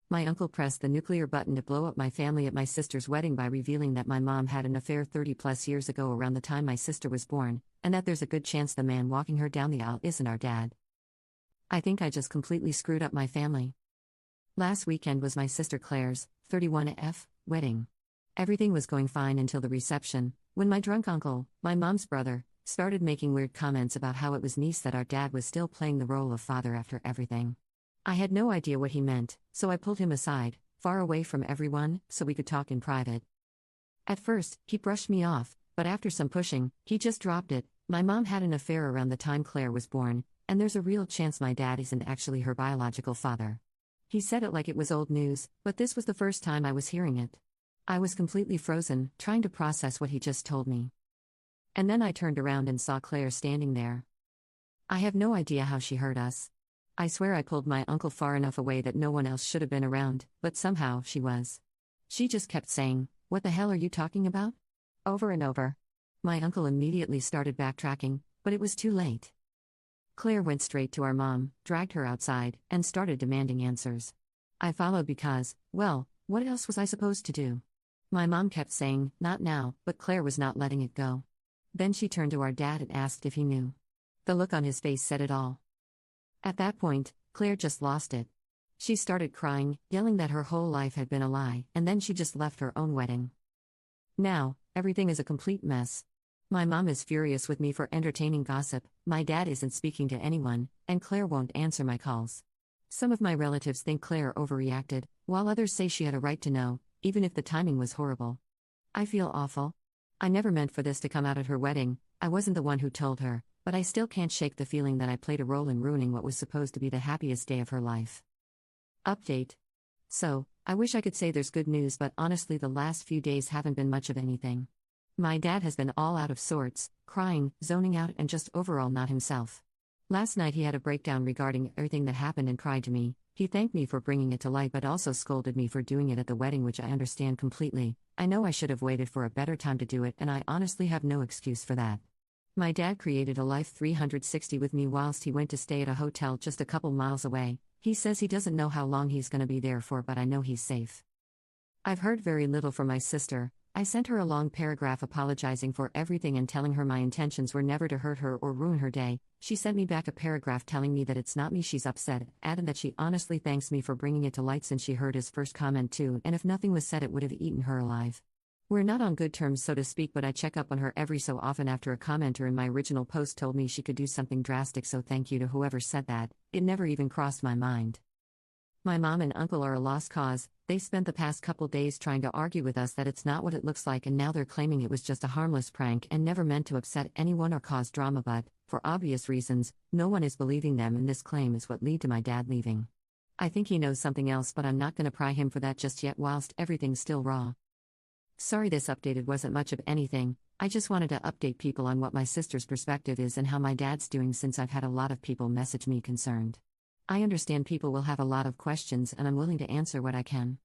My uncle pressed the nuclear button to blow up my family at my sister's wedding by revealing that my mom had an affair 30 plus years ago around the time my sister was born, and that there's a good chance the man walking her down the aisle isn't our dad. I think I just completely screwed up my family. Last weekend was my sister Claire's, 31F, wedding. Everything was going fine until the reception, when my drunk uncle, my mom's brother, started making weird comments about how it was nice that our dad was still playing the role of father after everything. I had no idea what he meant, so I pulled him aside, far away from everyone, so we could talk in private. At first, he brushed me off, but after some pushing, he just dropped it. My mom had an affair around the time Claire was born, and there's a real chance my dad isn't actually her biological father. He said it like it was old news, but this was the first time I was hearing it. I was completely frozen, trying to process what he just told me. And then I turned around and saw Claire standing there. I have no idea how she heard us. I swear I pulled my uncle far enough away that no one else should have been around, but somehow she was. She just kept saying, "What the hell are you talking about?" over and over. My uncle immediately started backtracking, but it was too late. Claire went straight to our mom, dragged her outside, and started demanding answers. I followed because, well, what else was I supposed to do? My mom kept saying, "Not now," but Claire was not letting it go. Then she turned to our dad and asked if he knew. The look on his face said it all. At that point, Claire just lost it. She started crying, yelling that her whole life had been a lie, and then she just left her own wedding. Now, everything is a complete mess. My mom is furious with me for entertaining gossip, my dad isn't speaking to anyone, and Claire won't answer my calls. Some of my relatives think Claire overreacted, while others say she had a right to know, even if the timing was horrible. I feel awful. I never meant for this to come out at her wedding, I wasn't the one who told her, but I still can't shake the feeling that I played a role in ruining what was supposed to be the happiest day of her life. Update. So, I wish I could say there's good news, but honestly the last few days haven't been much of anything. My dad has been all out of sorts, crying, zoning out, and just overall not himself. Last night he had a breakdown regarding everything that happened and cried to me. He thanked me for bringing it to light but also scolded me for doing it at the wedding, which I understand completely. I know I should have waited for a better time to do it, and I honestly have no excuse for that. My dad created a life 360 with me whilst he went to stay at a hotel just a couple miles away. He says he doesn't know how long he's going to be there for, but I know he's safe. I've heard very little from my sister. I sent her a long paragraph apologizing for everything and telling her my intentions were never to hurt her or ruin her day. She sent me back a paragraph telling me that it's not me she's upset, adding that she honestly thanks me for bringing it to light since she heard his first comment too, and if nothing was said it would have eaten her alive. We're not on good terms so to speak, but I check up on her every so often after a commenter in my original post told me she could do something drastic, so thank you to whoever said that. It never even crossed my mind. My mom and uncle are a lost cause. They spent the past couple days trying to argue with us that it's not what it looks like, and now they're claiming it was just a harmless prank and never meant to upset anyone or cause drama, but, for obvious reasons, no one is believing them, and this claim is what led to my dad leaving. I think he knows something else, but I'm not gonna pry him for that just yet whilst everything's still raw. Sorry this updated wasn't much of anything. I just wanted to update people on what my sister's perspective is and how my dad's doing, since I've had a lot of people message me concerned. I understand people will have a lot of questions and I'm willing to answer what I can.